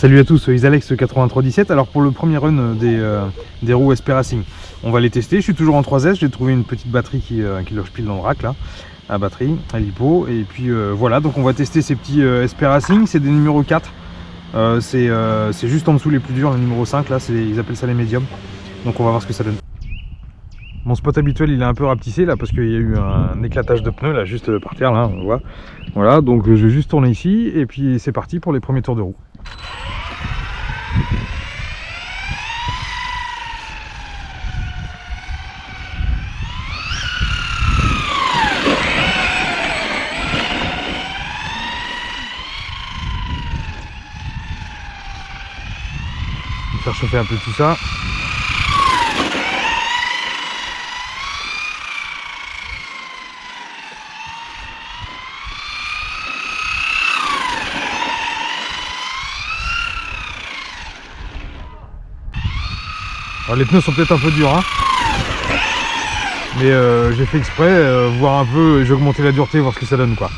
Salut à tous, Isalex 8317. Alors pour le premier run des roues SP Racing, on va les tester. Je suis toujours en 3S, j'ai trouvé une petite batterie qui leur pile dans le rack là, à batterie, à lipo. Et puis voilà, donc on va tester ces petits SP Racing, c'est des numéros 4. C'est juste en dessous les plus durs, le numéro 5 là, ils appellent ça les médiums. Donc on va voir ce que ça donne. Mon spot habituel il est un peu rapetissé là parce qu'il y a eu un éclatage de pneus là juste par terre là, on voit. Voilà, donc je vais juste tourner ici et puis c'est parti pour les premiers tours de roue. Faire chauffer un peu tout ça. Alors les pneus sont peut-être un peu durs, hein, mais j'ai fait exprès, voir un peu, j'ai augmenté la dureté, voir ce que ça donne quoi.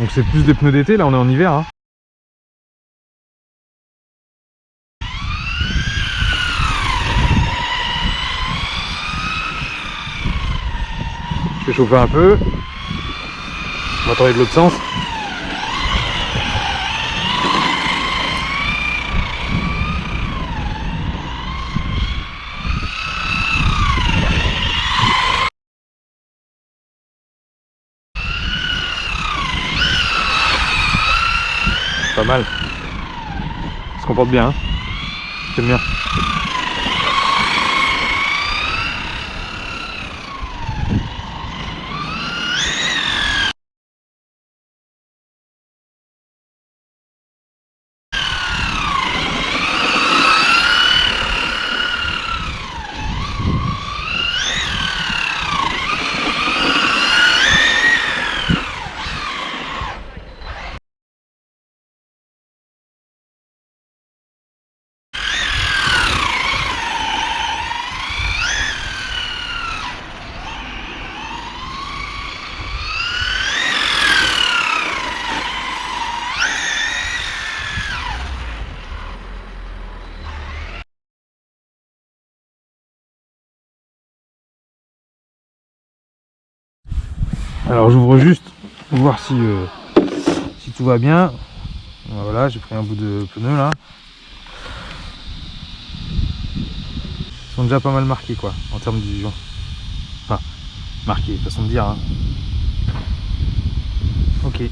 Donc c'est plus des pneus d'été, là on est en hiver. Hein. Je vais chauffer un peu. On va tourner de l'autre sens. Pas mal. Ça se comporte bien. Hein. J'aime bien. Alors j'ouvre juste pour voir si tout va bien. Voilà, j'ai pris un bout de pneu là. Ils sont déjà pas mal marqués quoi, en termes d'usure. Enfin, marqués, façon de dire. Hein. Ok,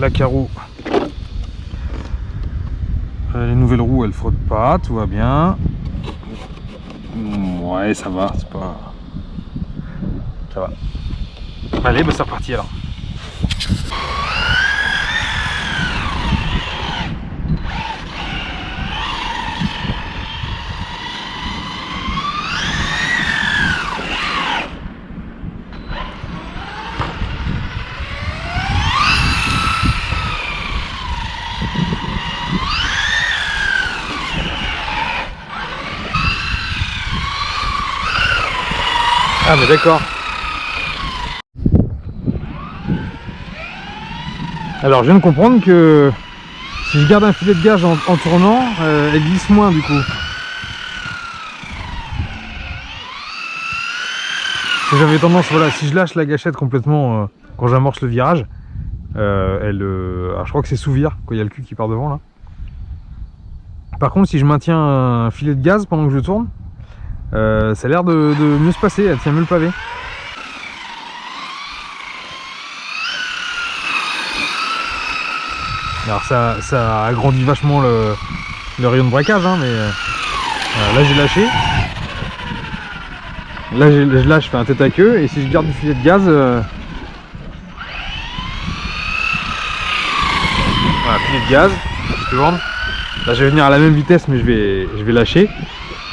la carreau. Les nouvelles roues elles frottent pas, tout va bien. Ouais, ça va, c'est pas... Ça va. Allez, bah c'est reparti alors. Ah mais d'accord. Alors je viens de comprendre que si je garde un filet de gaz en tournant, elle glisse moins du coup. J'avais tendance, voilà, si je lâche la gâchette complètement quand j'amorce le virage, alors je crois que c'est sous-vire, quand il y a le cul qui part devant là. Par contre si je maintiens un filet de gaz pendant que je tourne, ça a l'air de mieux se passer, elle tient mieux le pavé. Alors ça agrandit vachement le rayon de braquage, hein, mais là j'ai lâché. Là je lâche, je fais un tête à queue, et si je garde du filet de gaz, voilà, filet de gaz, je tourne. Là je vais venir à la même vitesse, mais je vais lâcher.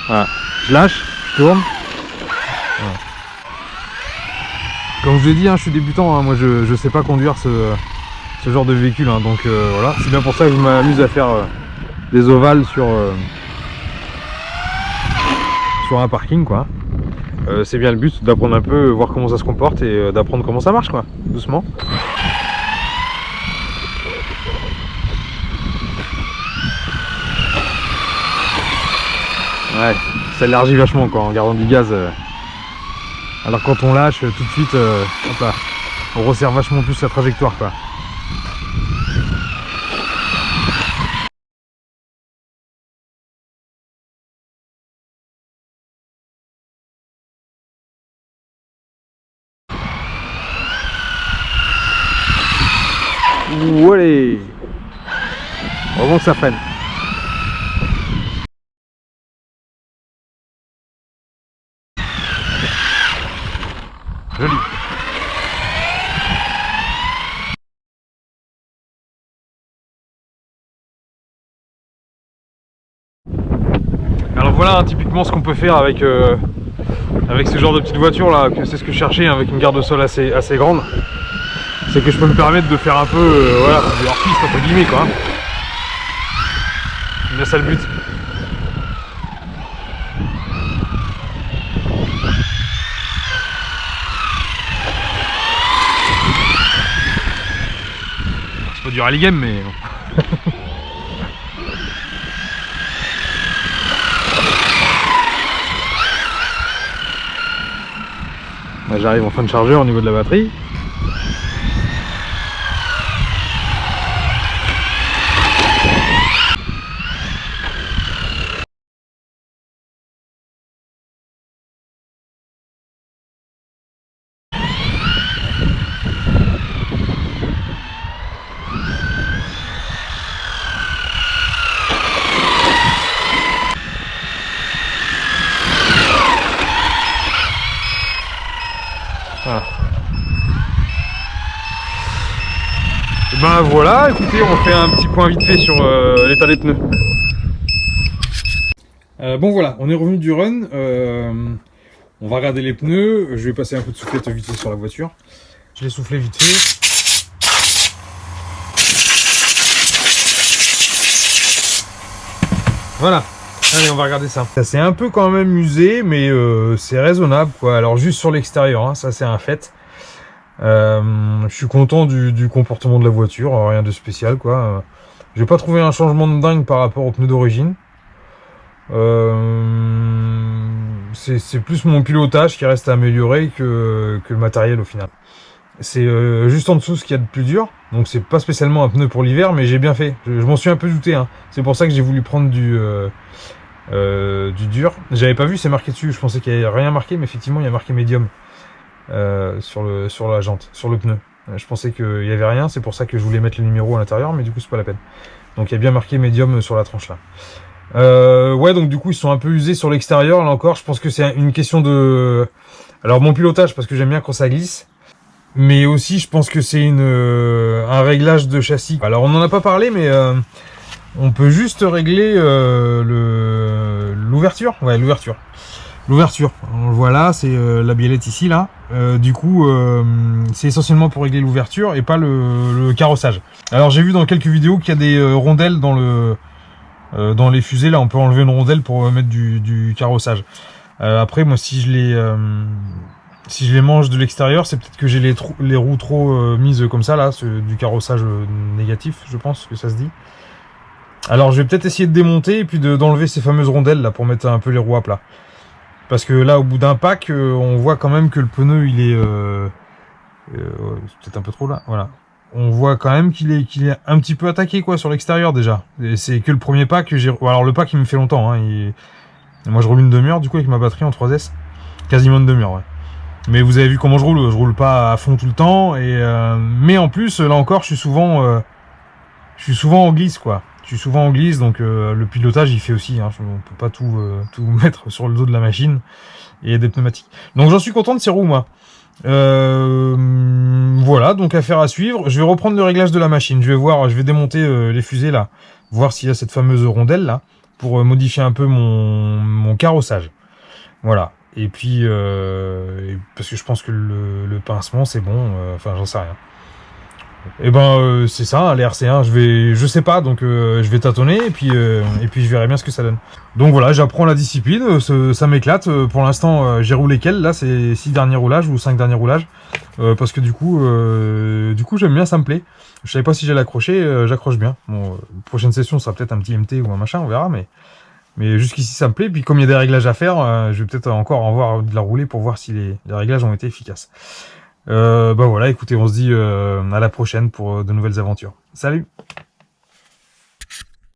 Voilà, je lâche, je tourne. Voilà. Comme je vous ai dit, hein, je suis débutant, hein, moi je sais pas conduire ce genre de véhicule, hein, donc voilà, c'est bien pour ça que je m'amuse à faire des ovales sur un parking quoi. C'est bien le but d'apprendre un peu, voir comment ça se comporte et d'apprendre comment ça marche quoi, doucement. Ouais, ça élargit vachement quoi, en gardant du gaz. Alors quand on lâche tout de suite, hop là, on resserre vachement plus la trajectoire quoi. Ouh, allez, heureusement que ça freine. Joli. Alors voilà typiquement ce qu'on peut faire avec, avec ce genre de petite voiture là, c'est ce que je cherchais avec une garde de sol assez grande. C'est que je peux me permettre de faire un peu voilà, du hors-piste entre guillemets quoi. C'est bien ça le but. C'est pas du rallye game mais... J'arrive en fin de chargeur au niveau de la batterie. Voilà. Et ben voilà, écoutez, on fait un petit point vite fait sur l'état des pneus. Bon voilà, on est revenu du run. On va regarder les pneus. Je vais passer un coup de soufflette vite fait sur la voiture. Je l'ai soufflé vite fait. Voilà. Allez, on va regarder ça. Ça s'est un peu quand même usé, mais c'est raisonnable quoi. Alors juste sur l'extérieur, hein, ça c'est un fait. Je suis content du comportement de la voiture, rien de spécial quoi. J'ai pas trouvé un changement de dingue par rapport aux pneus d'origine. C'est plus mon pilotage qui reste à améliorer que le matériel au final. C'est juste en dessous ce qu'il y a de plus dur, donc c'est pas spécialement un pneu pour l'hiver, mais j'ai bien fait. Je m'en suis un peu douté, hein. C'est pour ça que j'ai voulu prendre du dur. J'avais pas vu, c'est marqué dessus, je pensais qu'il n'y avait rien marqué, mais effectivement il y a marqué médium sur la jante, sur le pneu. Je pensais qu'il n'y avait rien, c'est pour ça que je voulais mettre le numéro à l'intérieur, mais du coup c'est pas la peine. Donc il y a bien marqué médium sur la tranche là. Ouais, donc du coup ils sont un peu usés sur l'extérieur, là encore, je pense que c'est une question de... Alors mon pilotage, parce que j'aime bien quand ça glisse, mais aussi je pense que c'est un réglage de châssis. Alors on n'en a pas parlé, mais on peut juste régler l'ouverture. Ouais, l'ouverture. L'ouverture, on le voit là, c'est la biellette ici, là. Du coup, c'est essentiellement pour régler l'ouverture et pas le carrossage. Alors j'ai vu dans quelques vidéos qu'il y a des rondelles dans les fusées, là on peut enlever une rondelle pour mettre du carrossage. Après moi si je les mange de l'extérieur, c'est peut-être que j'ai les roues trop mises comme ça là, du carrossage négatif, je pense que ça se dit. Alors je vais peut-être essayer de démonter et puis d'enlever ces fameuses rondelles là pour mettre un peu les roues à plat. Parce que là au bout d'un pack, on voit quand même que le pneu il est c'est peut-être un peu trop là, voilà. On voit quand même qu'il est un petit peu attaqué quoi sur l'extérieur déjà. Et c'est que le premier pack que j'ai... Alors le pack il me fait longtemps, hein, moi je roule une demi-heure du coup avec ma batterie en 3S. Quasiment une demi-heure, ouais. Mais vous avez vu comment je roule pas à fond tout le temps. Mais en plus, là encore, je suis souvent en glisse quoi. Je suis souvent en glisse, donc le pilotage il fait aussi, hein, on peut pas tout mettre sur le dos de la machine et des pneumatiques. Donc j'en suis content de ces roues moi. Voilà, donc affaire à suivre. Je vais reprendre le réglage de la machine. Je vais démonter les fusées là, voir s'il y a cette fameuse rondelle là, pour modifier un peu mon carrossage. Voilà. Et puis, parce que je pense que le pincement c'est bon, enfin j'en sais rien. Et ben c'est ça, les RC1, je sais pas, donc je vais tâtonner et puis je verrai bien ce que ça donne. Donc voilà, j'apprends la discipline, ça m'éclate. Pour l'instant, j'ai roulé quel là, c'est 6 derniers roulages ou 5 derniers roulages, parce que du coup j'aime bien, ça me plaît. Je savais pas si j'allais accrocher, j'accroche bien. Bon, prochaine session, ça sera peut-être un petit MT ou un machin, on verra, mais Mais jusqu'ici ça me plaît, puis comme il y a des réglages à faire, je vais peut-être encore en voir de la rouler pour voir si les réglages ont été efficaces. Bah voilà, écoutez, on se dit à la prochaine pour de nouvelles aventures. Salut!